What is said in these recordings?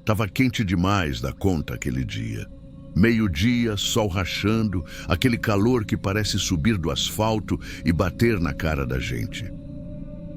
Tava quente demais da conta aquele dia. Meio-dia, sol rachando, aquele calor que parece subir do asfalto e bater na cara da gente.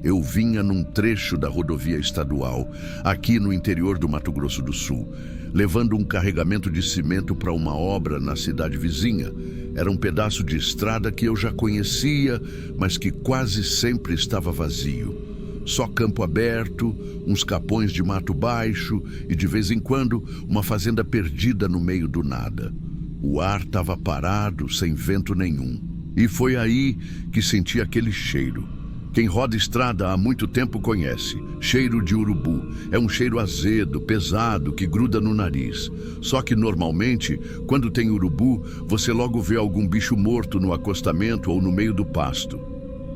Eu vinha num trecho da rodovia estadual, aqui no interior do Mato Grosso do Sul, levando um carregamento de cimento para uma obra na cidade vizinha. Era um pedaço de estrada que eu já conhecia, mas que quase sempre estava vazio. Só campo aberto, uns capões de mato baixo e, de vez em quando, uma fazenda perdida no meio do nada. O ar estava parado, sem vento nenhum. E foi aí que senti aquele cheiro. Quem roda estrada há muito tempo conhece. Cheiro de urubu. É um cheiro azedo, pesado, que gruda no nariz. Só que, normalmente, quando tem urubu, você logo vê algum bicho morto no acostamento ou no meio do pasto.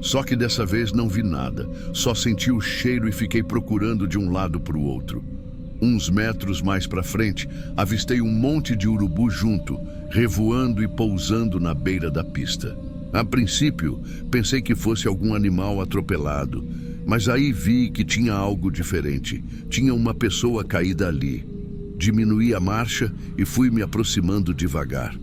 Só que dessa vez não vi nada, só senti o cheiro e fiquei procurando de um lado para o outro. Uns metros mais para frente, avistei um monte de urubu junto, revoando e pousando na beira da pista. A princípio, pensei que fosse algum animal atropelado, mas aí vi que tinha algo diferente. Tinha uma pessoa caída ali. Diminuí a marcha e fui me aproximando devagar.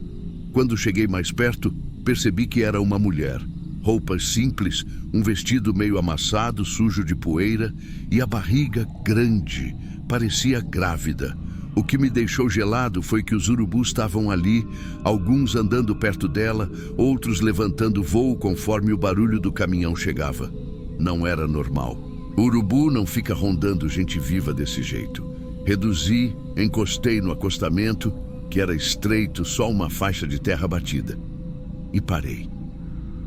Quando cheguei mais perto, percebi que era uma mulher. Roupas simples, um vestido meio amassado, sujo de poeira e a barriga grande, parecia grávida. O que me deixou gelado foi que os urubus estavam ali, alguns andando perto dela, outros levantando voo conforme o barulho do caminhão chegava. Não era normal. O urubu não fica rondando gente viva desse jeito. Reduzi, encostei no acostamento, que era estreito, só uma faixa de terra batida. E parei.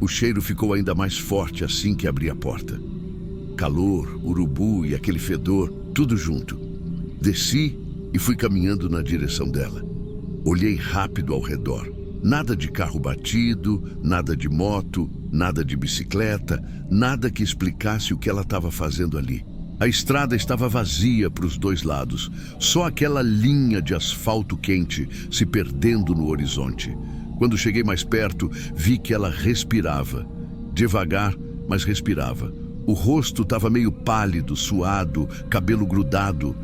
O cheiro ficou ainda mais forte assim que abri a porta. Calor, urubu e aquele fedor, tudo junto. Desci e fui caminhando na direção dela. Olhei rápido ao redor. Nada de carro batido, nada de moto, nada de bicicleta, nada que explicasse o que ela estava fazendo ali. A estrada estava vazia para os dois lados, só aquela linha de asfalto quente se perdendo no horizonte. Quando cheguei mais perto, vi que ela respirava. Devagar, mas respirava. O rosto estava meio pálido, suado, cabelo grudado.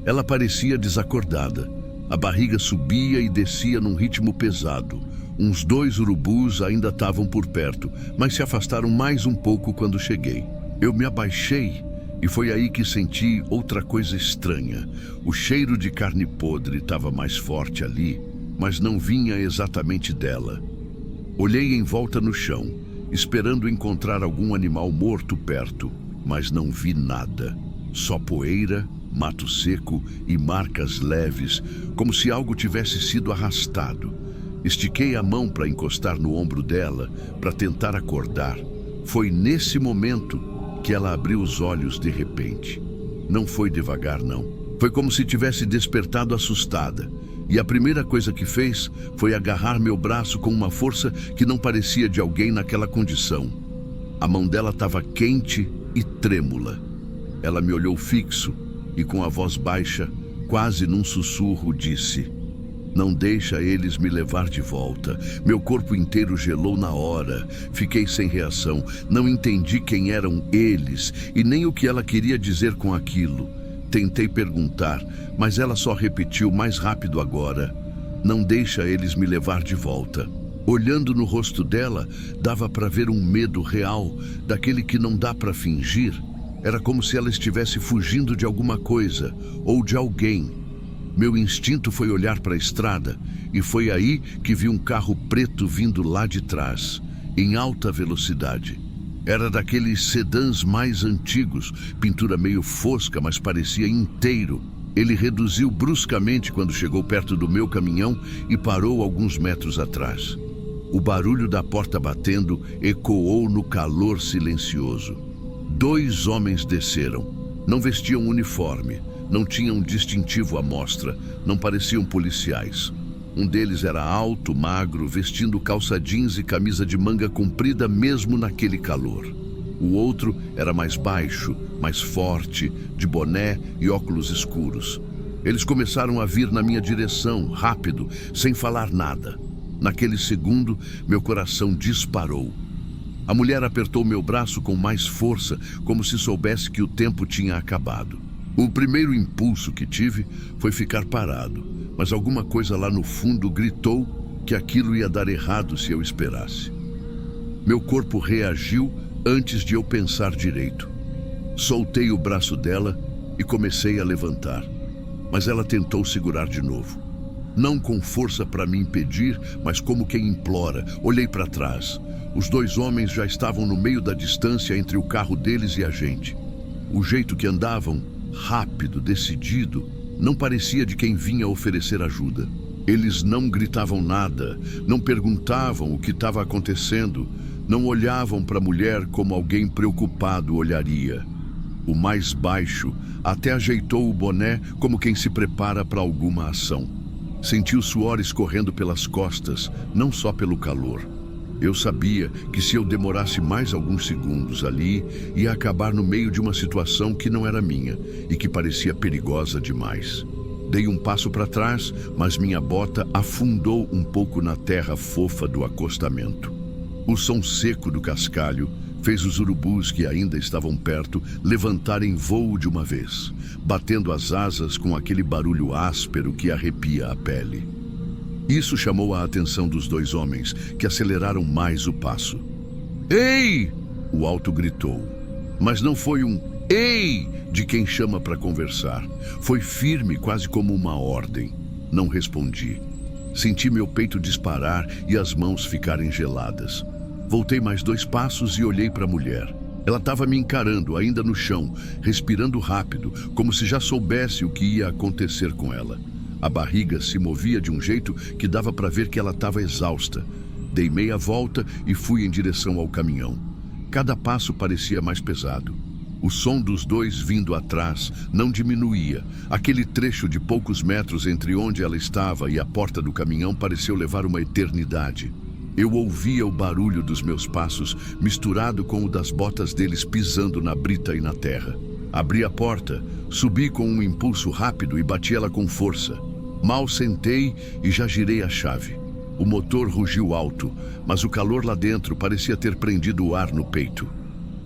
Ela parecia desacordada. A barriga subia e descia num ritmo pesado. Uns 2 urubus ainda estavam por perto, mas se afastaram mais um pouco quando cheguei. Eu me abaixei e foi aí que senti outra coisa estranha. O cheiro de carne podre estava mais forte ali, mas não vinha exatamente dela. Olhei em volta no chão, esperando encontrar algum animal morto perto, mas não vi nada. Só poeira, mato seco e marcas leves, como se algo tivesse sido arrastado. Estiquei a mão para encostar no ombro dela, para tentar acordar. Foi nesse momento que ela abriu os olhos de repente. Não foi devagar, não. Foi como se tivesse despertado assustada. E a primeira coisa que fez foi agarrar meu braço com uma força que não parecia de alguém naquela condição. A mão dela estava quente e trêmula. Ela me olhou fixo e com a voz baixa, quase num sussurro, disse: "Não deixa eles me levar de volta." Meu corpo inteiro gelou na hora. Fiquei sem reação. Não entendi quem eram eles e nem o que ela queria dizer com aquilo. Tentei perguntar, mas ela só repetiu mais rápido agora: "Não deixa eles me levar de volta." Olhando no rosto dela, dava para ver um medo real, daquele que não dá para fingir. Era como se ela estivesse fugindo de alguma coisa ou de alguém. Meu instinto foi olhar para a estrada e foi aí que vi um carro preto vindo lá de trás, em alta velocidade. Era daqueles sedãs mais antigos, pintura meio fosca, mas parecia inteiro. Ele reduziu bruscamente quando chegou perto do meu caminhão e parou alguns metros atrás. O barulho da porta batendo ecoou no calor silencioso. 2 homens desceram. Não vestiam uniforme, não tinham distintivo à mostra, não pareciam policiais. Um deles era alto, magro, vestindo calça jeans e camisa de manga comprida mesmo naquele calor. O outro era mais baixo, mais forte, de boné e óculos escuros. Eles começaram a vir na minha direção, rápido, sem falar nada. Naquele segundo, meu coração disparou. A mulher apertou meu braço com mais força, como se soubesse que o tempo tinha acabado. O primeiro impulso que tive foi ficar parado, mas alguma coisa lá no fundo gritou que aquilo ia dar errado se eu esperasse. Meu corpo reagiu antes de eu pensar direito. Soltei o braço dela e comecei a levantar, mas ela tentou segurar de novo. Não com força para me impedir, mas como quem implora. Olhei para trás. Os dois homens já estavam no meio da distância entre o carro deles e a gente. O jeito que andavam, rápido, decidido, não parecia de quem vinha oferecer ajuda. Eles não gritavam nada, não perguntavam o que estava acontecendo, não olhavam para a mulher como alguém preocupado olharia. O mais baixo até ajeitou o boné como quem se prepara para alguma ação. Senti o suor escorrendo pelas costas, não só pelo calor. Eu sabia que se eu demorasse mais alguns segundos ali, ia acabar no meio de uma situação que não era minha e que parecia perigosa demais. Dei um passo para trás, mas minha bota afundou um pouco na terra fofa do acostamento. O som seco do cascalho fez os urubus que ainda estavam perto levantarem voo de uma vez, batendo as asas com aquele barulho áspero que arrepia a pele. Isso chamou a atenção dos dois homens, que aceleraram mais o passo. "Ei!" o alto gritou. Mas não foi um "ei" de quem chama para conversar. Foi firme, quase como uma ordem. Não respondi. Senti meu peito disparar e as mãos ficarem geladas. Voltei mais 2 passos e olhei para a mulher. Ela estava me encarando, ainda no chão, respirando rápido, como se já soubesse o que ia acontecer com ela. A barriga se movia de um jeito que dava para ver que ela estava exausta. Dei meia volta e fui em direção ao caminhão. Cada passo parecia mais pesado. O som dos dois vindo atrás não diminuía. Aquele trecho de poucos metros entre onde ela estava e a porta do caminhão pareceu levar uma eternidade. Eu ouvia o barulho dos meus passos, misturado com o das botas deles pisando na brita e na terra. Abri a porta, subi com um impulso rápido e bati ela com força. Mal sentei e já girei a chave. O motor rugiu alto, mas o calor lá dentro parecia ter prendido o ar no peito.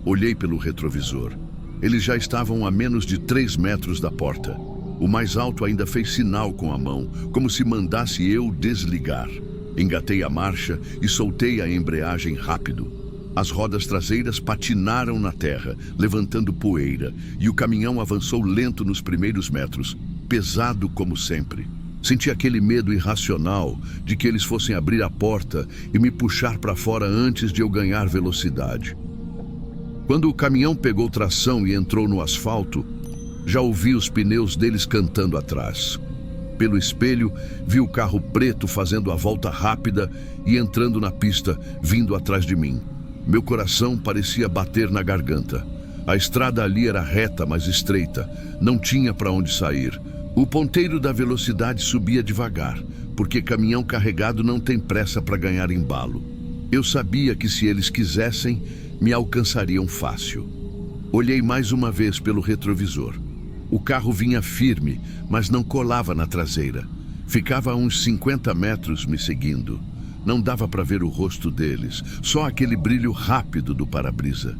Olhei pelo retrovisor. Eles já estavam a menos de 3 metros da porta. O mais alto ainda fez sinal com a mão, como se mandasse eu desligar. Engatei a marcha e soltei a embreagem rápido. As rodas traseiras patinaram na terra, levantando poeira, e o caminhão avançou lento nos primeiros metros, pesado como sempre. Senti aquele medo irracional de que eles fossem abrir a porta e me puxar para fora antes de eu ganhar velocidade. Quando o caminhão pegou tração e entrou no asfalto, já ouvi os pneus deles cantando atrás. Pelo espelho, vi o carro preto fazendo a volta rápida e entrando na pista, vindo atrás de mim. Meu coração parecia bater na garganta. A estrada ali era reta, mas estreita. Não tinha para onde sair. O ponteiro da velocidade subia devagar, porque caminhão carregado não tem pressa para ganhar embalo. Eu sabia que se eles quisessem, me alcançariam fácil. Olhei mais uma vez pelo retrovisor. O carro vinha firme, mas não colava na traseira. Ficava a uns 50 metros me seguindo. Não dava para ver o rosto deles, só aquele brilho rápido do para-brisa.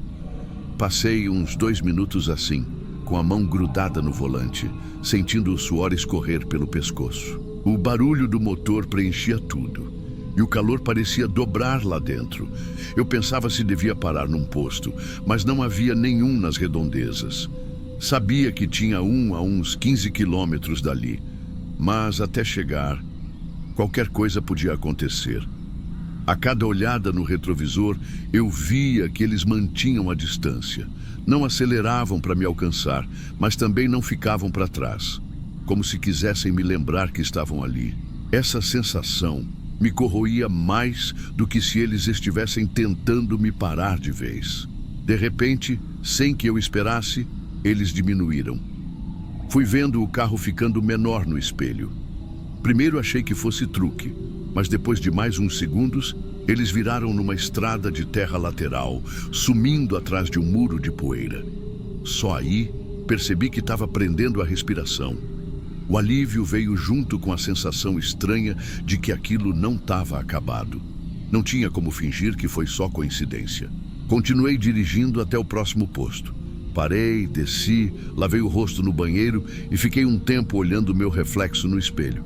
Passei uns 2 minutos assim, com a mão grudada no volante, sentindo o suor escorrer pelo pescoço. O barulho do motor preenchia tudo, e o calor parecia dobrar lá dentro. Eu pensava se devia parar num posto, mas não havia nenhum nas redondezas. Sabia que tinha um a uns 15 quilômetros dali, mas até chegar, qualquer coisa podia acontecer. A cada olhada no retrovisor, eu via que eles mantinham a distância. Não aceleravam para me alcançar, mas também não ficavam para trás, como se quisessem me lembrar que estavam ali. Essa sensação me corroía mais do que se eles estivessem tentando me parar de vez. De repente, sem que eu esperasse, eles diminuíram. Fui vendo o carro ficando menor no espelho. Primeiro achei que fosse truque, mas depois de mais uns segundos, eles viraram numa estrada de terra lateral, sumindo atrás de um muro de poeira. Só aí percebi que estava prendendo a respiração. O alívio veio junto com a sensação estranha de que aquilo não estava acabado. Não tinha como fingir que foi só coincidência. Continuei dirigindo até o próximo posto. Parei, desci, lavei o rosto no banheiro e fiquei um tempo olhando o meu reflexo no espelho.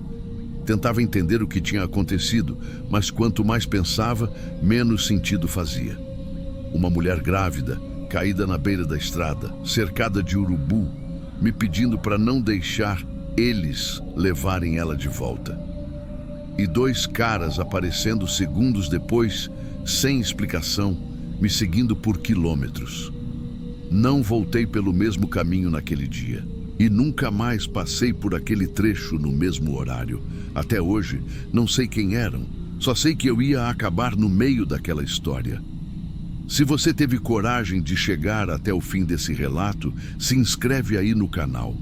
Tentava entender o que tinha acontecido, mas quanto mais pensava, menos sentido fazia. Uma mulher grávida, caída na beira da estrada, cercada de urubu, me pedindo para não deixar eles levarem ela de volta. E dois caras aparecendo segundos depois, sem explicação, me seguindo por quilômetros. Não voltei pelo mesmo caminho naquele dia. E nunca mais passei por aquele trecho no mesmo horário. Até hoje, não sei quem eram. Só sei que eu ia acabar no meio daquela história. Se você teve coragem de chegar até o fim desse relato, se inscreve aí no canal.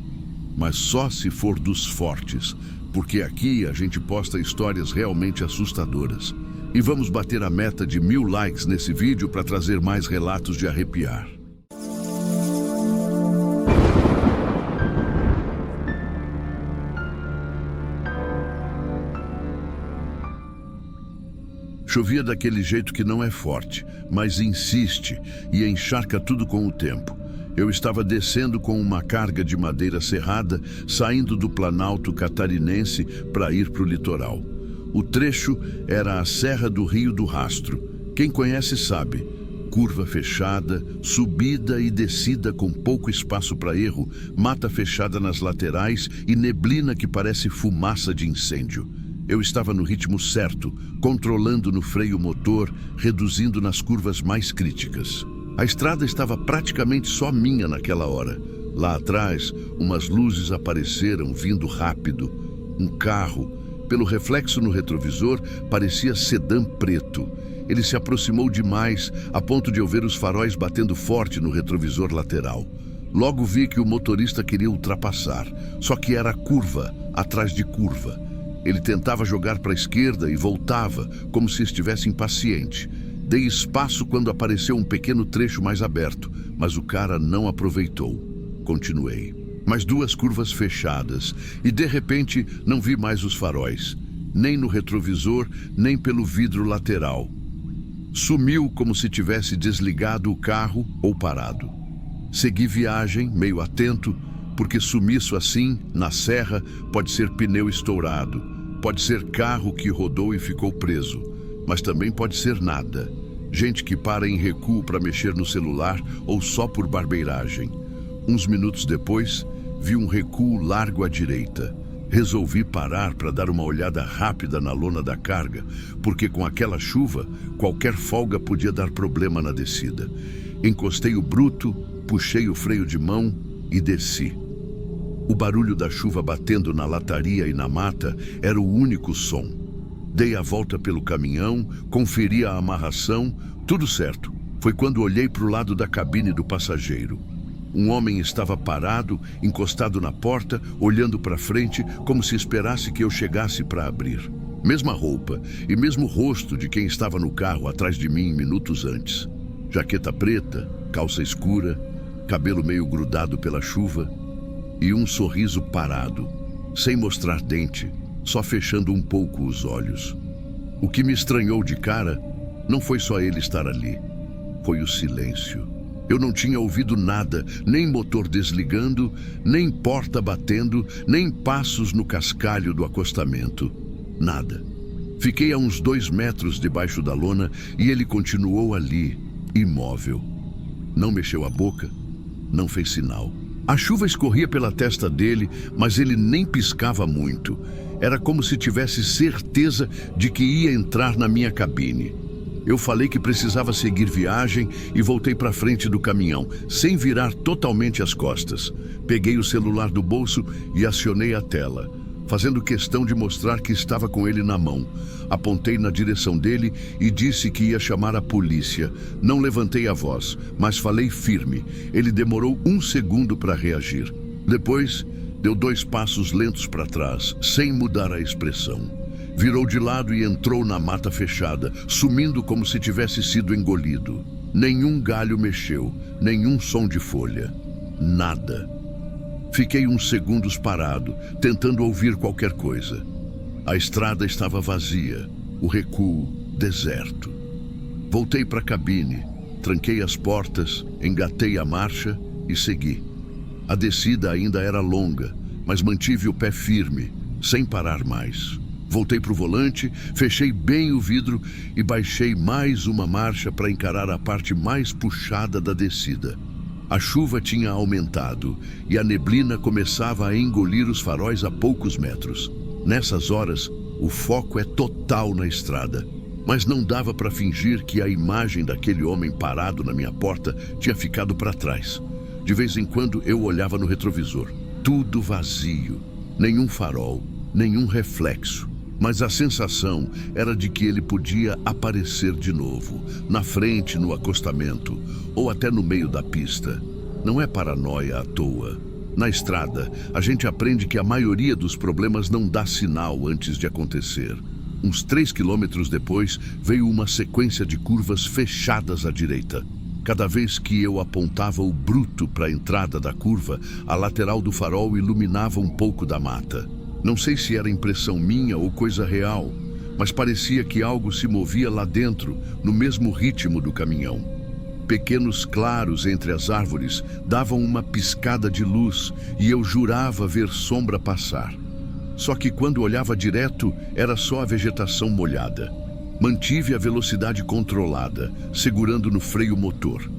Mas só se for dos fortes, porque aqui a gente posta histórias realmente assustadoras. E vamos bater a meta de 1000 likes nesse vídeo para trazer mais relatos de arrepiar. Chovia daquele jeito que não é forte, mas insiste e encharca tudo com o tempo. Eu estava descendo com uma carga de madeira serrada, saindo do Planalto Catarinense para ir para o litoral. O trecho era a Serra do Rio do Rastro. Quem conhece sabe. Curva fechada, subida e descida com pouco espaço para erro, mata fechada nas laterais e neblina que parece fumaça de incêndio. Eu estava no ritmo certo, controlando no freio motor, reduzindo nas curvas mais críticas. A estrada estava praticamente só minha naquela hora. Lá atrás, umas luzes apareceram vindo rápido. Um carro, pelo reflexo no retrovisor, parecia sedã preto. Ele se aproximou demais, a ponto de eu ver os faróis batendo forte no retrovisor lateral. Logo vi que o motorista queria ultrapassar, só que era curva atrás de curva. Ele tentava jogar para a esquerda e voltava, como se estivesse impaciente. Dei espaço quando apareceu um pequeno trecho mais aberto, mas o cara não aproveitou. Continuei. Mais 2 curvas fechadas e, de repente, não vi mais os faróis. Nem no retrovisor, nem pelo vidro lateral. Sumiu como se tivesse desligado o carro ou parado. Segui viagem, meio atento, porque sumiço assim, na serra, pode ser pneu estourado. Pode ser carro que rodou e ficou preso, mas também pode ser nada. Gente que para em recuo para mexer no celular ou só por barbeiragem. Uns minutos depois, vi um recuo largo à direita. Resolvi parar para dar uma olhada rápida na lona da carga, porque com aquela chuva, qualquer folga podia dar problema na descida. Encostei o bruto, puxei o freio de mão e desci. O barulho da chuva batendo na lataria e na mata era o único som. Dei a volta pelo caminhão, conferi a amarração, tudo certo. Foi quando olhei para o lado da cabine do passageiro. Um homem estava parado, encostado na porta, olhando para frente, como se esperasse que eu chegasse para abrir. Mesma roupa e mesmo rosto de quem estava no carro atrás de mim minutos antes. Jaqueta preta, calça escura, cabelo meio grudado pela chuva. E um sorriso parado, sem mostrar dente, só fechando um pouco os olhos. O que me estranhou de cara não foi só ele estar ali, foi o silêncio. Eu não tinha ouvido nada, nem motor desligando, nem porta batendo, nem passos no cascalho do acostamento. Nada. Fiquei a uns 2 metros debaixo da lona e ele continuou ali, imóvel. Não mexeu a boca, não fez sinal. A chuva escorria pela testa dele, mas ele nem piscava muito. Era como se tivesse certeza de que ia entrar na minha cabine. Eu falei que precisava seguir viagem e voltei para frente do caminhão, sem virar totalmente as costas. Peguei o celular do bolso e acionei a tela, fazendo questão de mostrar que estava com ele na mão. Apontei na direção dele e disse que ia chamar a polícia. Não levantei a voz, mas falei firme. Ele demorou 1 segundo para reagir. Depois, deu 2 passos lentos para trás, sem mudar a expressão. Virou de lado e entrou na mata fechada, sumindo como se tivesse sido engolido. Nenhum galho mexeu, nenhum som de folha. Nada. Fiquei uns segundos parado, tentando ouvir qualquer coisa. A estrada estava vazia, o recuo deserto. Voltei para a cabine, tranquei as portas, engatei a marcha e segui. A descida ainda era longa, mas mantive o pé firme, sem parar mais. Voltei para o volante, fechei bem o vidro e baixei mais uma marcha para encarar a parte mais puxada da descida. A chuva tinha aumentado e a neblina começava a engolir os faróis a poucos metros. Nessas horas, o foco é total na estrada, mas não dava para fingir que a imagem daquele homem parado na minha porta tinha ficado para trás. De vez em quando eu olhava no retrovisor. Tudo vazio, nenhum farol, nenhum reflexo. Mas a sensação era de que ele podia aparecer de novo, na frente, no acostamento, ou até no meio da pista. Não é paranoia à toa. Na estrada, a gente aprende que a maioria dos problemas não dá sinal antes de acontecer. Uns 3 quilômetros depois, veio uma sequência de curvas fechadas à direita. Cada vez que eu apontava o bruto para a entrada da curva, a lateral do farol iluminava um pouco da mata. Não sei se era impressão minha ou coisa real, mas parecia que algo se movia lá dentro, no mesmo ritmo do caminhão. Pequenos claros entre as árvores davam uma piscada de luz e eu jurava ver sombra passar. Só que quando olhava direto, era só a vegetação molhada. Mantive a velocidade controlada, segurando no freio motor.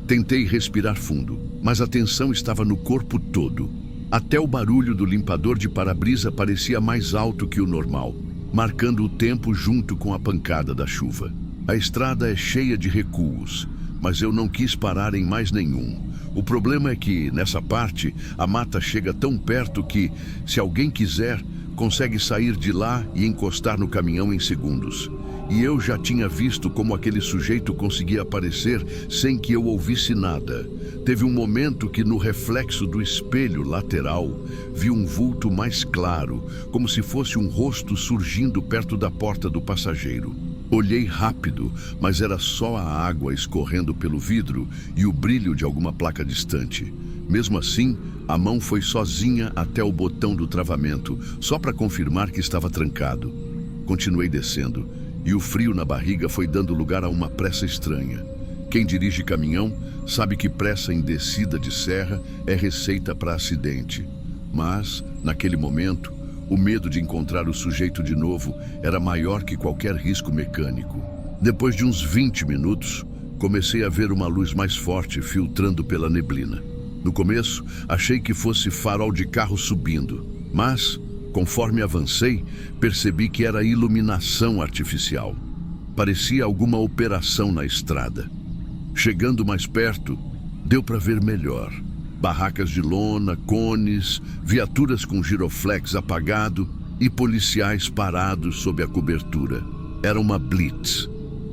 Tentei respirar fundo, mas a tensão estava no corpo todo. Até o barulho do limpador de para-brisa parecia mais alto que o normal, marcando o tempo junto com a pancada da chuva. A estrada é cheia de recuos, mas eu não quis parar em mais nenhum. O problema é que, nessa parte, a mata chega tão perto que, se alguém quiser, consegue sair de lá e encostar no caminhão em segundos. E eu já tinha visto como aquele sujeito conseguia aparecer sem que eu ouvisse nada. Teve um momento que, no reflexo do espelho lateral, vi um vulto mais claro, como se fosse um rosto surgindo perto da porta do passageiro. Olhei rápido, mas era só a água escorrendo pelo vidro e o brilho de alguma placa distante. Mesmo assim, a mão foi sozinha até o botão do travamento, só para confirmar que estava trancado. Continuei descendo, e o frio na barriga foi dando lugar a uma pressa estranha. Quem dirige caminhão sabe que pressa em descida de serra é receita para acidente. Mas, naquele momento, o medo de encontrar o sujeito de novo era maior que qualquer risco mecânico. Depois de uns 20 minutos, comecei a ver uma luz mais forte filtrando pela neblina. No começo, achei que fosse farol de carro subindo, mas, conforme avancei, percebi que era iluminação artificial. Parecia alguma operação na estrada. Chegando mais perto, deu para ver melhor. Barracas de lona, cones, viaturas com giroflex apagado e policiais parados sob a cobertura. Era uma blitz.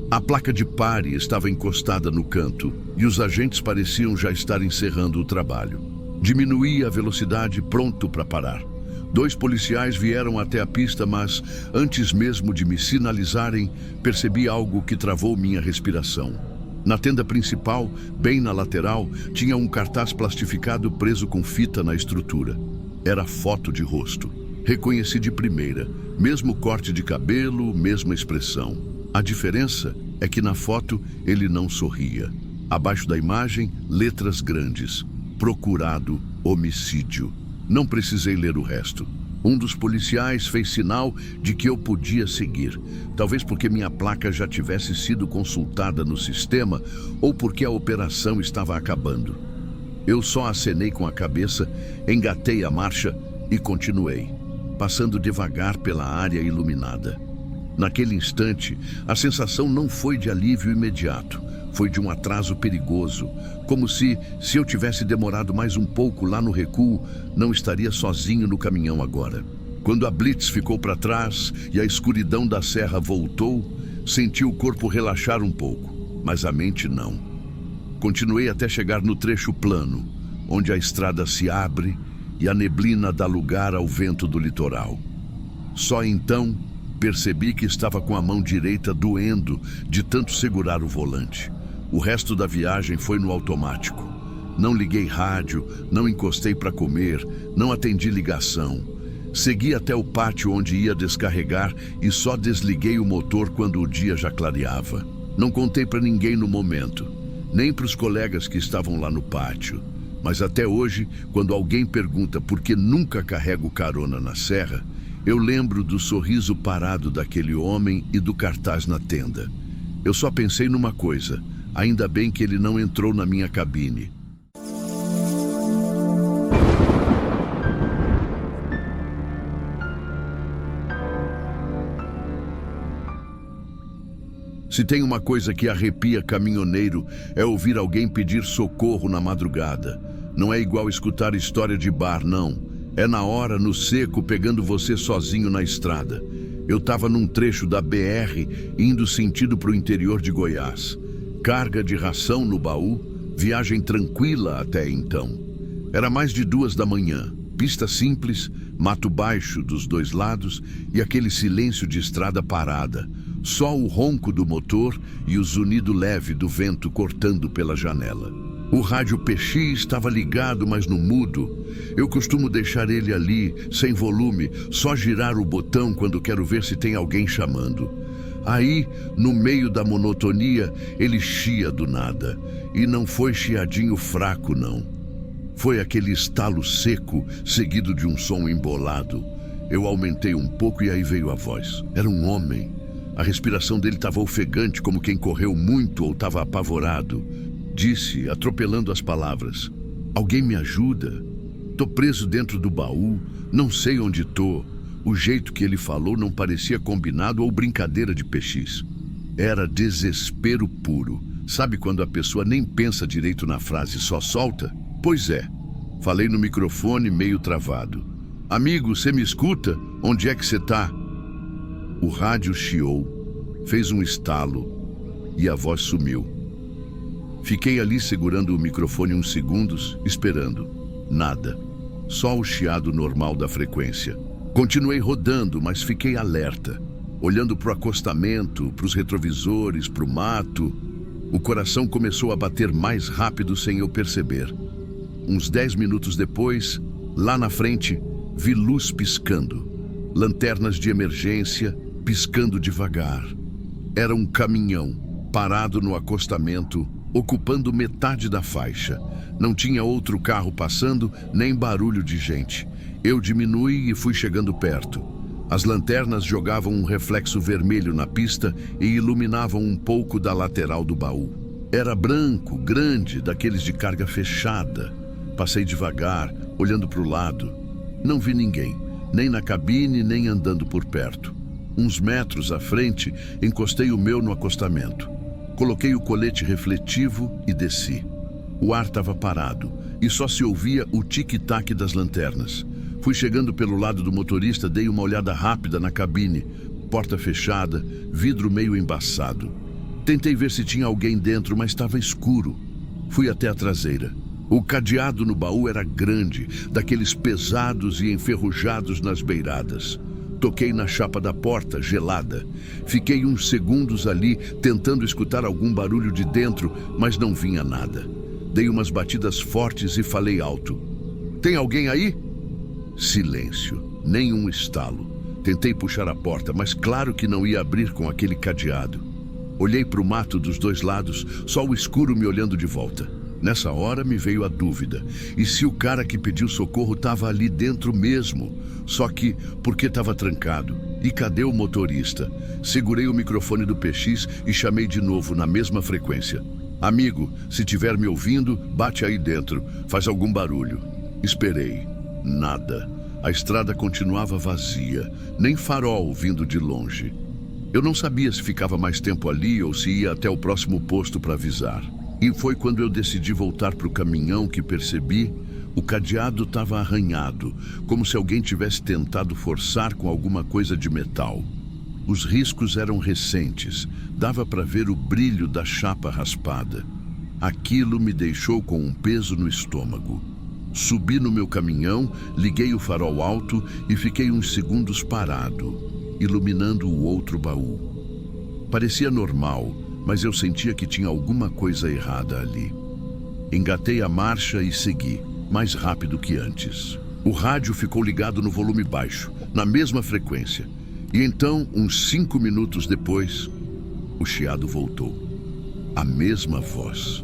A placa de pare estava encostada no canto e os agentes pareciam já estar encerrando o trabalho. Diminuí a velocidade, pronto para parar. 2 policiais vieram até a pista, mas antes mesmo de me sinalizarem, percebi algo que travou minha respiração. Na tenda principal, bem na lateral, tinha um cartaz plastificado preso com fita na estrutura. Era foto de rosto. Reconheci de primeira, mesmo corte de cabelo, mesma expressão. A diferença é que na foto ele não sorria. Abaixo da imagem, letras grandes. Procurado homicídio. Não precisei ler o resto. Um dos policiais fez sinal de que eu podia seguir. Talvez porque minha placa já tivesse sido consultada no sistema ou porque a operação estava acabando. Eu só acenei com a cabeça, engatei a marcha e continuei, passando devagar pela área iluminada. Naquele instante, a sensação não foi de alívio imediato. Foi de um atraso perigoso, como se eu tivesse demorado mais um pouco lá no recuo, não estaria sozinho no caminhão agora. Quando a blitz ficou para trás e a escuridão da serra voltou, senti o corpo relaxar um pouco, mas a mente não. Continuei até chegar no trecho plano, onde a estrada se abre e a neblina dá lugar ao vento do litoral. Só então percebi que estava com a mão direita doendo de tanto segurar o volante. O resto da viagem foi no automático. Não liguei rádio, não encostei para comer, não atendi ligação. Segui até o pátio onde ia descarregar e só desliguei o motor quando o dia já clareava. Não contei para ninguém no momento, nem para os colegas que estavam lá no pátio. Mas até hoje, quando alguém pergunta por que nunca carrego carona na serra, eu lembro do sorriso parado daquele homem e do cartaz na tenda. Eu só pensei numa coisa: ainda bem que ele não entrou na minha cabine. Se tem uma coisa que arrepia caminhoneiro, é ouvir alguém pedir socorro na madrugada. Não é igual escutar história de bar, não. É na hora, no seco, pegando você sozinho na estrada. Eu estava num trecho da BR, indo sentido para o interior de Goiás. Carga de ração no baú, viagem tranquila até então. Era mais de 2 da manhã, pista simples, mato baixo dos dois lados e aquele silêncio de estrada parada. Só o ronco do motor e o zunido leve do vento cortando pela janela. O rádio PX estava ligado, mas no mudo. Eu costumo deixar ele ali, sem volume, só girar o botão quando quero ver se tem alguém chamando. Aí, no meio da monotonia, ele chia do nada. E não foi chiadinho fraco, não. Foi aquele estalo seco, seguido de um som embolado. Eu aumentei um pouco e aí veio a voz. Era um homem. A respiração dele estava ofegante, como quem correu muito ou estava apavorado. Disse, atropelando as palavras: "Alguém me ajuda? Tô preso dentro do baú, não sei onde tô." O jeito que ele falou não parecia combinado ou brincadeira de PX. Era desespero puro. Sabe quando a pessoa nem pensa direito na frase, só solta? Pois é. Falei no microfone meio travado. "Amigo, você me escuta? Onde é que você tá?" O rádio chiou, fez um estalo e a voz sumiu. Fiquei ali segurando o microfone uns segundos, esperando. Nada. Só o chiado normal da frequência. Continuei rodando, mas fiquei alerta. Olhando para o acostamento, para os retrovisores, para o mato. O coração começou a bater mais rápido sem eu perceber. Uns 10 minutos depois, lá na frente, vi luz piscando. Lanternas de emergência piscando devagar. Era um caminhão, parado no acostamento, ocupando metade da faixa. Não tinha outro carro passando, nem barulho de gente. Eu diminui e fui chegando perto. As lanternas jogavam um reflexo vermelho na pista e iluminavam um pouco da lateral do baú. Era branco, grande, daqueles de carga fechada. Passei devagar, olhando para o lado. Não vi ninguém, nem na cabine, nem andando por perto. Uns metros à frente, encostei o meu no acostamento. Coloquei o colete refletivo e desci. O ar estava parado e só se ouvia o tic-tac das lanternas. Fui chegando pelo lado do motorista, dei uma olhada rápida na cabine. Porta fechada, vidro meio embaçado. Tentei ver se tinha alguém dentro, mas estava escuro. Fui até a traseira. O cadeado no baú era grande, daqueles pesados e enferrujados nas beiradas. Toquei na chapa da porta, gelada. Fiquei uns segundos ali, tentando escutar algum barulho de dentro, mas não vinha nada. Dei umas batidas fortes e falei alto: "Tem alguém aí?" Silêncio, nem um estalo. Tentei puxar a porta, mas claro que não ia abrir com aquele cadeado. Olhei para o mato dos dois lados, só o escuro me olhando de volta. Nessa hora me veio a dúvida. E se o cara que pediu socorro estava ali dentro mesmo? Só que, por que estava trancado? E cadê o motorista? Segurei o microfone do PX e chamei de novo na mesma frequência: "Amigo, se estiver me ouvindo, bate aí dentro, faz algum barulho." Esperei. Nada. A estrada continuava vazia, nem farol vindo de longe. Eu não sabia se ficava mais tempo ali ou se ia até o próximo posto para avisar. E foi quando eu decidi voltar para o caminhão que percebi: o cadeado estava arranhado, como se alguém tivesse tentado forçar com alguma coisa de metal. Os riscos eram recentes, dava para ver o brilho da chapa raspada. Aquilo me deixou com um peso no estômago. Subi no meu caminhão, liguei o farol alto e fiquei uns segundos parado, iluminando o outro baú. Parecia normal, mas eu sentia que tinha alguma coisa errada ali. Engatei a marcha e segui, mais rápido que antes. O rádio ficou ligado no volume baixo, na mesma frequência. E então, uns 5 minutos depois, o chiado voltou. A mesma voz.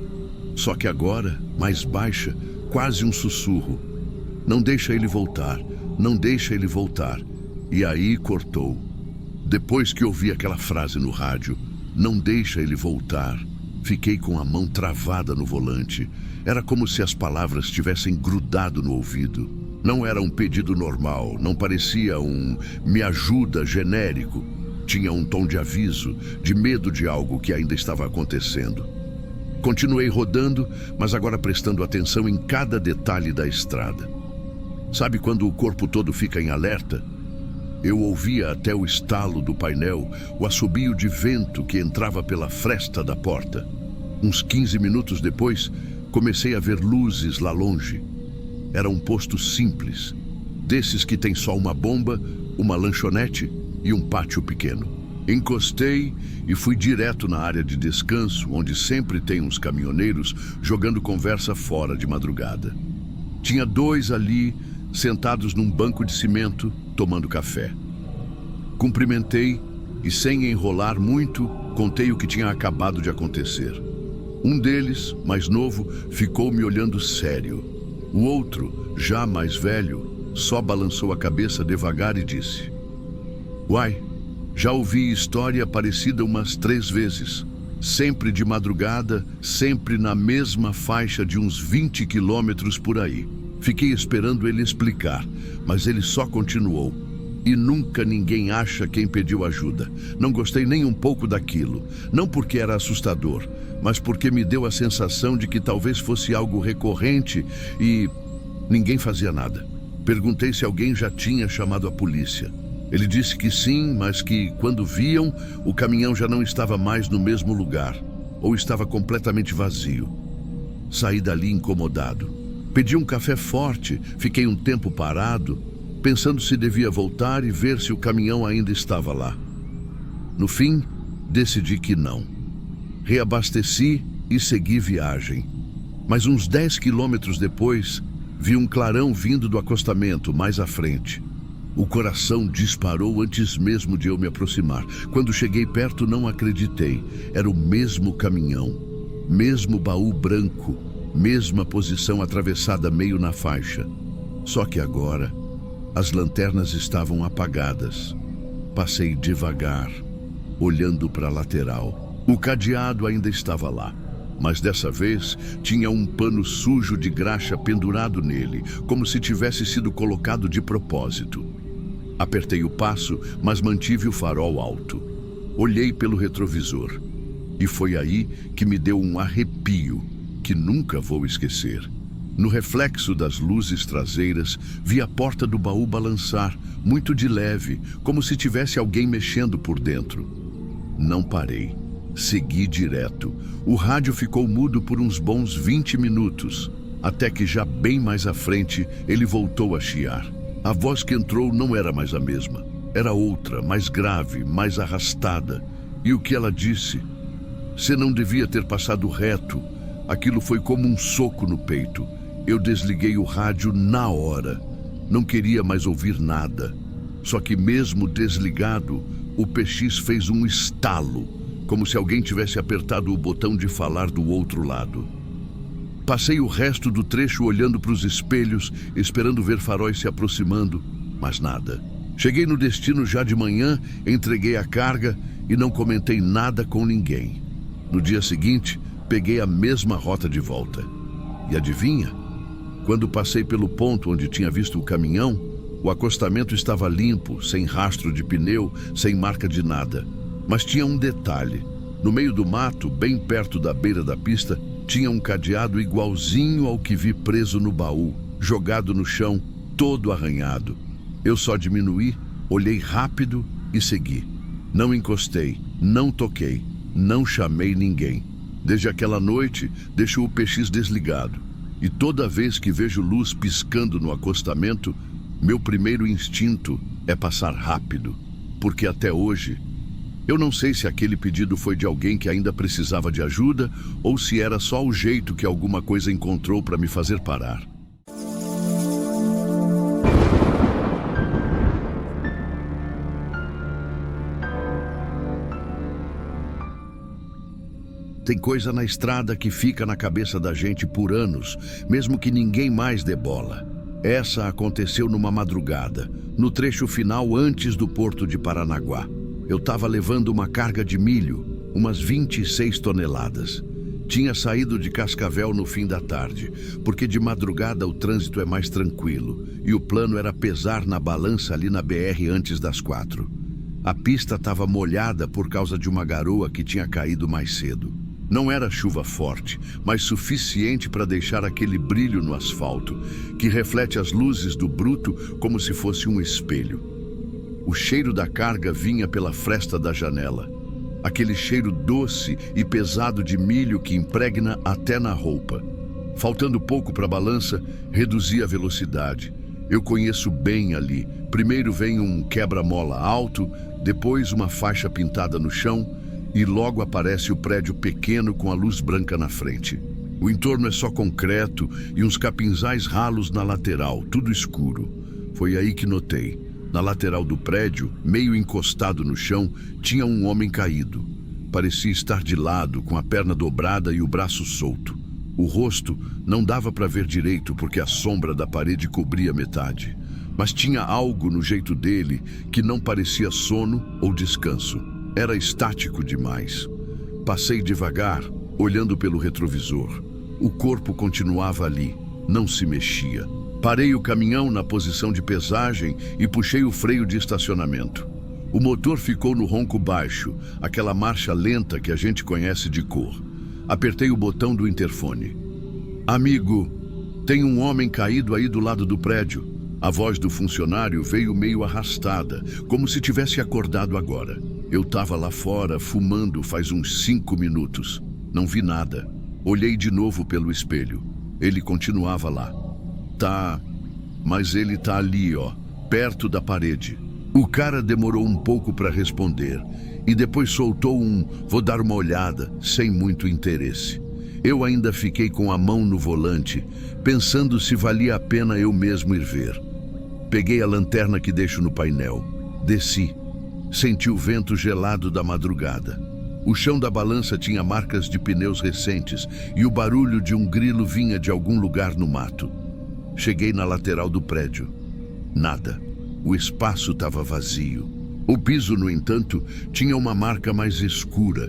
Só que agora, mais baixa, quase um sussurro. Não deixa ele voltar, não deixa ele voltar. E aí cortou. Depois que ouvi aquela frase no rádio, não deixa ele voltar, fiquei com a mão travada no volante. Era como se as palavras tivessem grudado no ouvido. Não era um pedido normal, não parecia um me ajuda genérico. Tinha um tom de aviso, de medo de algo que ainda estava acontecendo. Continuei rodando, mas agora prestando atenção em cada detalhe da estrada. Sabe quando o corpo todo fica em alerta? Eu ouvia até o estalo do painel, o assobio de vento que entrava pela fresta da porta. Uns 15 minutos depois, comecei a ver luzes lá longe. Era um posto simples, desses que tem só uma bomba, uma lanchonete e um pátio pequeno. Encostei e fui direto na área de descanso, onde sempre tem uns caminhoneiros jogando conversa fora de madrugada. Tinha 2 ali, sentados num banco de cimento, tomando café. Cumprimentei e, sem enrolar muito, contei o que tinha acabado de acontecer. Um deles, mais novo, ficou me olhando sério. O outro, já mais velho, só balançou a cabeça devagar e disse: "Uai, já ouvi história parecida umas 3 vezes. Sempre de madrugada, sempre na mesma faixa de uns 20 quilômetros por aí." Fiquei esperando ele explicar, mas ele só continuou. E nunca ninguém acha quem pediu ajuda. Não gostei nem um pouco daquilo. Não porque era assustador, mas porque me deu a sensação de que talvez fosse algo recorrente e ninguém fazia nada. Perguntei se alguém já tinha chamado a polícia. Ele disse que sim, mas que, quando viam, o caminhão já não estava mais no mesmo lugar, ou estava completamente vazio. Saí dali incomodado. Pedi um café forte, fiquei um tempo parado, pensando se devia voltar e ver se o caminhão ainda estava lá. No fim, decidi que não. Reabasteci e segui viagem. Mas uns 10 quilômetros depois, vi um clarão vindo do acostamento, mais à frente. O coração disparou antes mesmo de eu me aproximar. Quando cheguei perto, não acreditei. Era o mesmo caminhão, mesmo baú branco, mesma posição atravessada meio na faixa. Só que agora, as lanternas estavam apagadas. Passei devagar, olhando para a lateral. O cadeado ainda estava lá, mas dessa vez tinha um pano sujo de graxa pendurado nele, como se tivesse sido colocado de propósito. Apertei o passo, mas mantive o farol alto. Olhei pelo retrovisor, e foi aí que me deu um arrepio que nunca vou esquecer. No reflexo das luzes traseiras, vi a porta do baú balançar, muito de leve, como se tivesse alguém mexendo por dentro. Não parei. Segui direto. O rádio ficou mudo por uns bons 20 minutos, até que já bem mais à frente, ele voltou a chiar. A voz que entrou não era mais a mesma. Era outra, mais grave, mais arrastada. E o que ela disse? Você não devia ter passado reto. Aquilo foi como um soco no peito. Eu desliguei o rádio na hora. Não queria mais ouvir nada. Só que mesmo desligado, o PX fez um estalo, como se alguém tivesse apertado o botão de falar do outro lado. Passei o resto do trecho olhando para os espelhos, esperando ver faróis se aproximando, mas nada. Cheguei no destino já de manhã, entreguei a carga e não comentei nada com ninguém. No dia seguinte, peguei a mesma rota de volta. E adivinha? Quando passei pelo ponto onde tinha visto o caminhão, o acostamento estava limpo, sem rastro de pneu, sem marca de nada. Mas tinha um detalhe. No meio do mato, bem perto da beira da pista, tinha um cadeado igualzinho ao que vi preso no baú, jogado no chão, todo arranhado. Eu só diminuí, olhei rápido e segui. Não encostei, não toquei, não chamei ninguém. Desde aquela noite, deixo o PX desligado. E toda vez que vejo luz piscando no acostamento, meu primeiro instinto é passar rápido. Porque até hoje, eu não sei se aquele pedido foi de alguém que ainda precisava de ajuda ou se era só o jeito que alguma coisa encontrou para me fazer parar. Tem coisa na estrada que fica na cabeça da gente por anos, mesmo que ninguém mais dê bola. Essa aconteceu numa madrugada, no trecho final antes do porto de Paranaguá. Eu estava levando uma carga de milho, umas 26 toneladas. Tinha saído de Cascavel no fim da tarde, porque de madrugada o trânsito é mais tranquilo, e o plano era pesar na balança ali na BR antes das 4. A pista estava molhada por causa de uma garoa que tinha caído mais cedo. Não era chuva forte, mas suficiente para deixar aquele brilho no asfalto, que reflete as luzes do bruto como se fosse um espelho. O cheiro da carga vinha pela fresta da janela. Aquele cheiro doce e pesado de milho que impregna até na roupa. Faltando pouco para a balança, reduzi a velocidade. Eu conheço bem ali. Primeiro vem um quebra-mola alto, depois uma faixa pintada no chão, e logo aparece o prédio pequeno com a luz branca na frente. O entorno é só concreto e uns capinzais ralos na lateral, tudo escuro. Foi aí que notei. Na lateral do prédio, meio encostado no chão, tinha um homem caído. Parecia estar de lado, com a perna dobrada e o braço solto. O rosto não dava para ver direito porque a sombra da parede cobria metade. Mas tinha algo no jeito dele que não parecia sono ou descanso. Era estático demais. Passei devagar, olhando pelo retrovisor. O corpo continuava ali, não se mexia. Parei o caminhão na posição de pesagem e puxei o freio de estacionamento. O motor ficou no ronco baixo, aquela marcha lenta que a gente conhece de cor. Apertei o botão do interfone. Amigo, tem um homem caído aí do lado do prédio. A voz do funcionário veio meio arrastada, como se tivesse acordado agora. Eu estava lá fora, fumando faz uns 5 minutos. Não vi nada. Olhei de novo pelo espelho. Ele continuava lá. Mas ele tá ali, ó, perto da parede. O cara demorou um pouco para responder e depois soltou um "vou dar uma olhada", sem muito interesse. Eu ainda fiquei com a mão no volante, pensando se valia a pena eu mesmo ir ver. Peguei a lanterna que deixo no painel. Desci. Senti o vento gelado da madrugada. O chão da balança tinha marcas de pneus recentes e o barulho de um grilo vinha de algum lugar no mato. Cheguei na lateral do prédio. Nada. O espaço estava vazio. O piso, no entanto, tinha uma marca mais escura,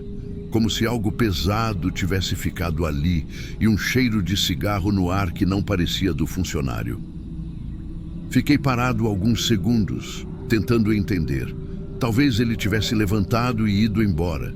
como se algo pesado tivesse ficado ali e um cheiro de cigarro no ar que não parecia do funcionário. Fiquei parado alguns segundos, tentando entender. Talvez ele tivesse levantado e ido embora.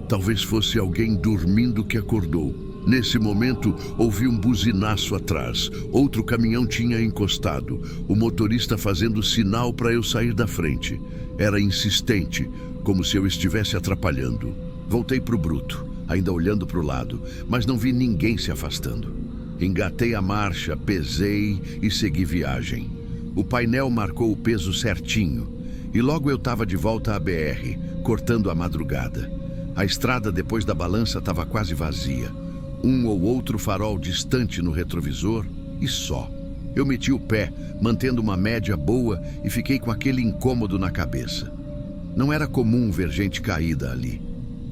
Talvez fosse alguém dormindo que acordou. Nesse momento, ouvi um buzinaço atrás. Outro caminhão tinha encostado. O motorista fazendo sinal para eu sair da frente. Era insistente, como se eu estivesse atrapalhando. Voltei pro bruto, ainda olhando pro lado, mas não vi ninguém se afastando. Engatei a marcha, pesei e segui viagem. O painel marcou o peso certinho. E logo eu estava de volta à BR, cortando a madrugada. A estrada depois da balança estava quase vazia. Um ou outro farol distante no retrovisor e só. Eu meti o pé, mantendo uma média boa e fiquei com aquele incômodo na cabeça. Não era comum ver gente caída ali.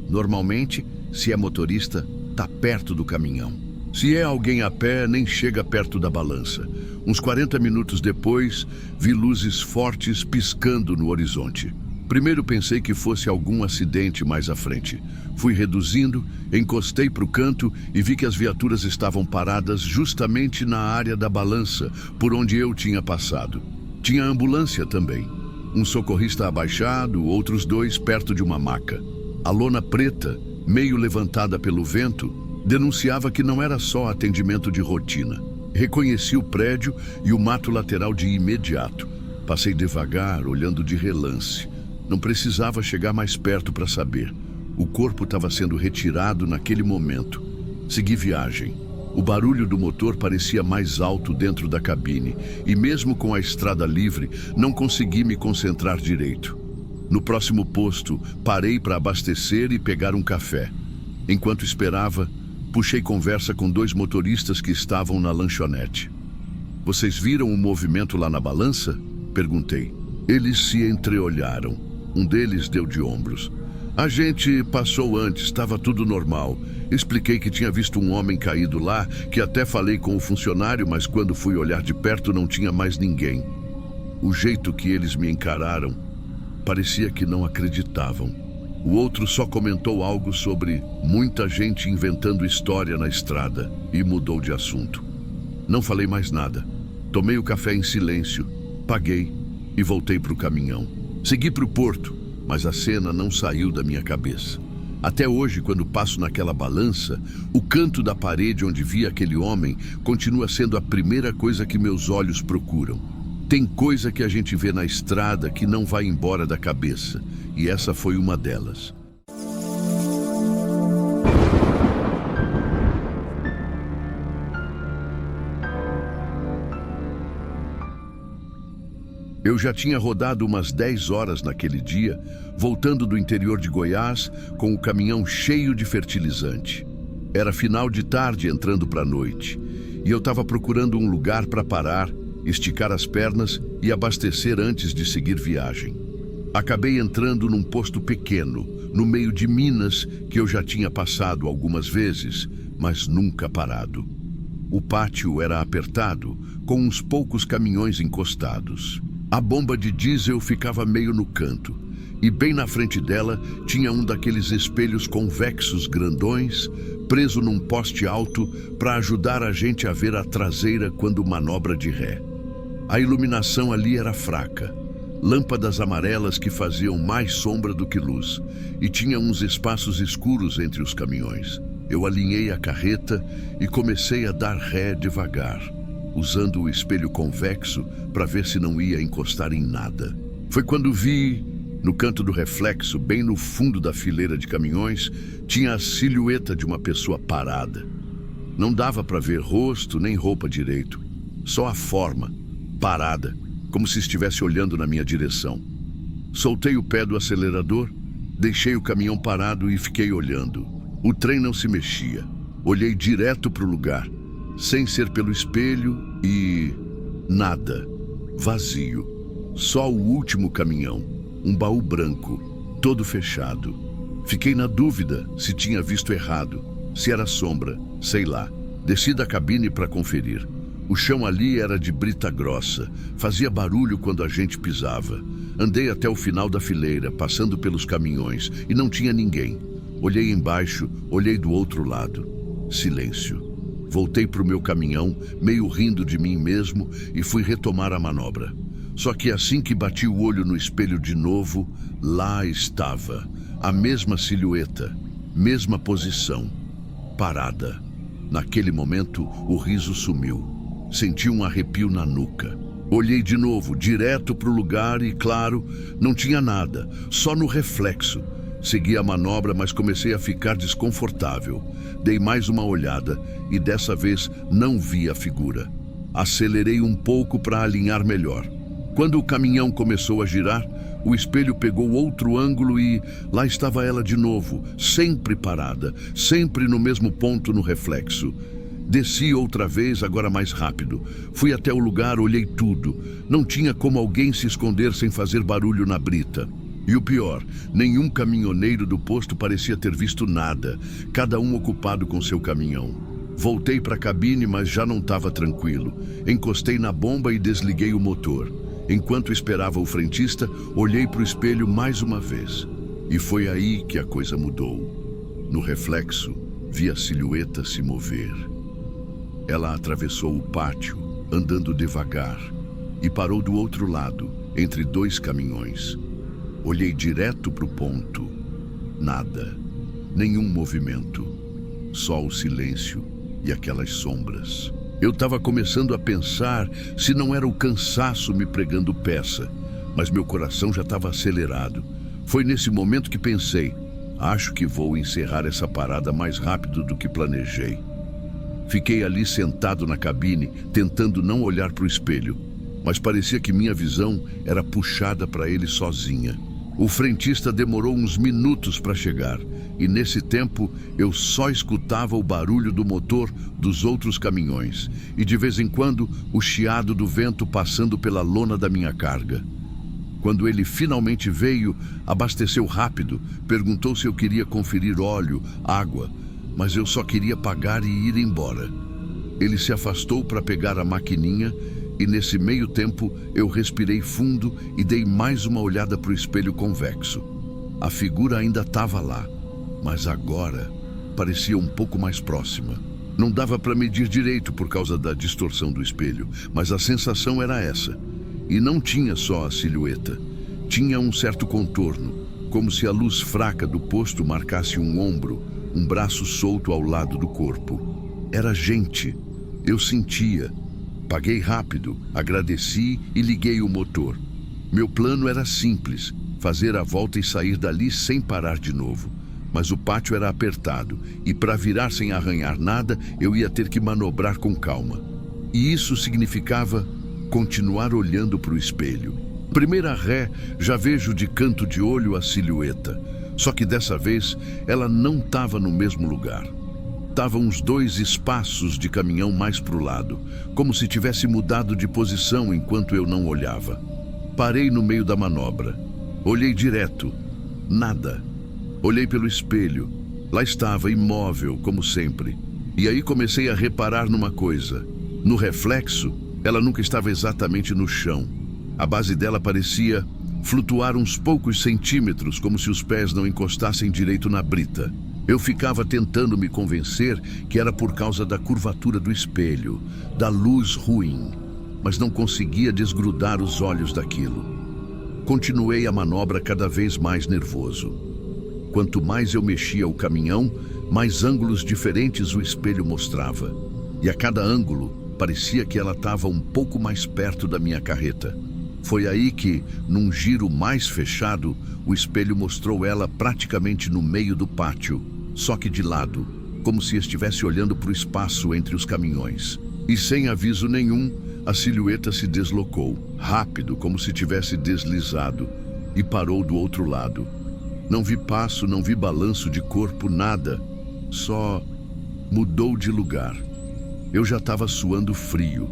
Normalmente, se é motorista, tá perto do caminhão. Se é alguém a pé, nem chega perto da balança. Uns 40 minutos depois, vi luzes fortes piscando no horizonte. Primeiro pensei que fosse algum acidente mais à frente. Fui reduzindo, encostei para o canto e vi que as viaturas estavam paradas justamente na área da balança, por onde eu tinha passado. Tinha ambulância também. Um socorrista abaixado, outros 2 perto de uma maca. A lona preta, meio levantada pelo vento, denunciava que não era só atendimento de rotina. Reconheci o prédio e o mato lateral de imediato. Passei devagar, olhando de relance. Não precisava chegar mais perto para saber. O corpo estava sendo retirado naquele momento. Segui viagem. O barulho do motor parecia mais alto dentro da cabine e mesmo com a estrada livre, não consegui me concentrar direito. No próximo posto, parei para abastecer e pegar um café. Enquanto esperava, puxei conversa com 2 motoristas que estavam na lanchonete. "Vocês viram o movimento lá na balança?" Perguntei. Eles se entreolharam. Um deles deu de ombros. A gente passou antes, estava tudo normal. Expliquei que tinha visto um homem caído lá, que até falei com o funcionário, mas quando fui olhar de perto não tinha mais ninguém. O jeito que eles me encararam, parecia que não acreditavam. O outro só comentou algo sobre muita gente inventando história na estrada e mudou de assunto. Não falei mais nada. Tomei o café em silêncio, paguei e voltei para o caminhão. Segui para o porto, mas a cena não saiu da minha cabeça. Até hoje, quando passo naquela balança, o canto da parede onde vi aquele homem continua sendo a primeira coisa que meus olhos procuram. Tem coisa que a gente vê na estrada que não vai embora da cabeça, e essa foi uma delas. Eu já tinha rodado umas 10 horas naquele dia, voltando do interior de Goiás com o caminhão cheio de fertilizante. Era final de tarde entrando para a noite, e eu estava procurando um lugar para parar, esticar as pernas e abastecer antes de seguir viagem. Acabei entrando num posto pequeno, no meio de Minas, que eu já tinha passado algumas vezes, mas nunca parado. O pátio era apertado, com uns poucos caminhões encostados. A bomba de diesel ficava meio no canto, e bem na frente dela tinha um daqueles espelhos convexos grandões, preso num poste alto para ajudar a gente a ver a traseira quando manobra de ré. A iluminação ali era fraca, lâmpadas amarelas que faziam mais sombra do que luz, e tinha uns espaços escuros entre os caminhões. Eu alinhei a carreta e comecei a dar ré devagar, usando o espelho convexo para ver se não ia encostar em nada. Foi quando vi, no canto do reflexo, bem no fundo da fileira de caminhões, tinha a silhueta de uma pessoa parada. Não dava para ver rosto nem roupa direito, só a forma, parada, como se estivesse olhando na minha direção. Soltei o pé do acelerador, deixei o caminhão parado e fiquei olhando. O trem não se mexia. Olhei direto para o lugar, sem ser pelo espelho, e nada. Vazio. Só o último caminhão, um baú branco, todo fechado. Fiquei na dúvida se tinha visto errado, se era sombra, sei lá. Desci da cabine para conferir. O chão ali era de brita grossa, fazia barulho quando a gente pisava. Andei até o final da fileira, passando pelos caminhões, e não tinha ninguém. Olhei embaixo, olhei do outro lado. Silêncio. Voltei para o meu caminhão, meio rindo de mim mesmo, e fui retomar a manobra. Só que assim que bati o olho no espelho de novo, lá estava, a mesma silhueta, mesma posição, parada. Naquele momento, o riso sumiu. Senti um arrepio na nuca. Olhei de novo, direto para o lugar e, claro, não tinha nada, só no reflexo. Segui a manobra, mas comecei a ficar desconfortável. Dei mais uma olhada e dessa vez não vi a figura. Acelerei um pouco para alinhar melhor. Quando o caminhão começou a girar, o espelho pegou outro ângulo e lá estava ela de novo, sempre parada, sempre no mesmo ponto no reflexo. Desci outra vez, agora mais rápido. Fui até o lugar, olhei tudo. Não tinha como alguém se esconder sem fazer barulho na brita. E o pior, nenhum caminhoneiro do posto parecia ter visto nada, cada um ocupado com seu caminhão. Voltei para a cabine, mas já não estava tranquilo. Encostei na bomba e desliguei o motor. Enquanto esperava o frentista, olhei para o espelho mais uma vez. E foi aí que a coisa mudou. No reflexo, vi a silhueta se mover. Ela atravessou o pátio, andando devagar, e parou do outro lado, entre dois caminhões. Olhei direto para o ponto. Nada. Nenhum movimento. Só o silêncio e aquelas sombras. Eu estava começando a pensar se não era o cansaço me pregando peça, mas meu coração já estava acelerado. Foi nesse momento que pensei, acho que vou encerrar essa parada mais rápido do que planejei. Fiquei ali sentado na cabine, tentando não olhar para o espelho, mas parecia que minha visão era puxada para ele sozinha. O frentista demorou uns minutos para chegar, e nesse tempo eu só escutava o barulho do motor dos outros caminhões, e de vez em quando o chiado do vento passando pela lona da minha carga. Quando ele finalmente veio, abasteceu rápido, perguntou se eu queria conferir óleo, água, mas eu só queria pagar e ir embora. Ele se afastou para pegar a maquininha e nesse meio tempo eu respirei fundo e dei mais uma olhada para o espelho convexo. A figura ainda estava lá, mas agora parecia um pouco mais próxima. Não dava para medir direito por causa da distorção do espelho, mas a sensação era essa. E não tinha só a silhueta. Tinha um certo contorno, como se a luz fraca do posto marcasse um ombro, um braço solto ao lado do corpo. Era gente. Eu sentia. Paguei rápido, agradeci e liguei o motor. Meu plano era simples, fazer a volta e sair dali sem parar de novo. Mas o pátio era apertado e para virar sem arranhar nada, eu ia ter que manobrar com calma. E isso significava continuar olhando para o espelho. Primeira ré, já vejo de canto de olho a silhueta. Só que dessa vez, ela não estava no mesmo lugar. Estava uns 2 espaços de caminhão mais para o lado, como se tivesse mudado de posição enquanto eu não olhava. Parei no meio da manobra. Olhei direto. Nada. Olhei pelo espelho. Lá estava, imóvel, como sempre. E aí comecei a reparar numa coisa. No reflexo, ela nunca estava exatamente no chão. A base dela parecia flutuar uns poucos centímetros, como se os pés não encostassem direito na brita. Eu ficava tentando me convencer que era por causa da curvatura do espelho, da luz ruim, mas não conseguia desgrudar os olhos daquilo. Continuei a manobra cada vez mais nervoso. Quanto mais eu mexia o caminhão, mais ângulos diferentes o espelho mostrava. E a cada ângulo, parecia que ela estava um pouco mais perto da minha carreta. Foi aí que, num giro mais fechado, o espelho mostrou ela praticamente no meio do pátio, só que de lado, como se estivesse olhando para o espaço entre os caminhões. E sem aviso nenhum, a silhueta se deslocou, rápido, como se tivesse deslizado, e parou do outro lado. Não vi passo, não vi balanço de corpo, nada. Só mudou de lugar. Eu já estava suando frio.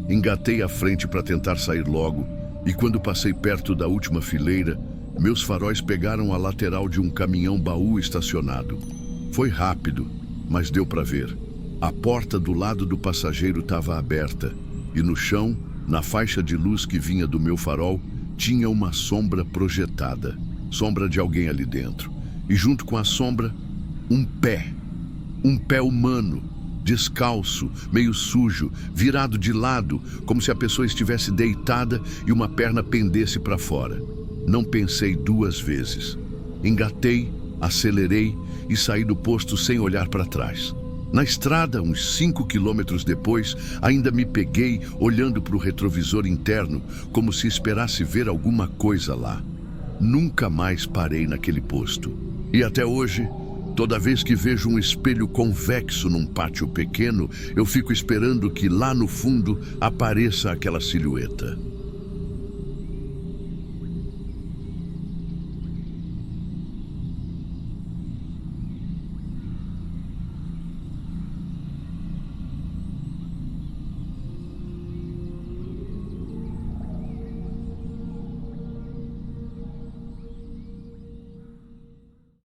Engatei à frente para tentar sair logo, e quando passei perto da última fileira, meus faróis pegaram a lateral de um caminhão-baú estacionado. Foi rápido, mas deu para ver. A porta do lado do passageiro estava aberta, e no chão, na faixa de luz que vinha do meu farol, tinha uma sombra projetada. Sombra de alguém ali dentro. E junto com a sombra, um pé. Um pé humano. Descalço, meio sujo, virado de lado, como se a pessoa estivesse deitada e uma perna pendesse para fora. Não pensei 2 vezes. Engatei, acelerei e saí do posto sem olhar para trás. Na estrada, uns 5 quilômetros depois, ainda me peguei olhando para o retrovisor interno, como se esperasse ver alguma coisa lá. Nunca mais parei naquele posto. E até hoje, toda vez que vejo um espelho convexo num pátio pequeno, eu fico esperando que lá no fundo apareça aquela silhueta.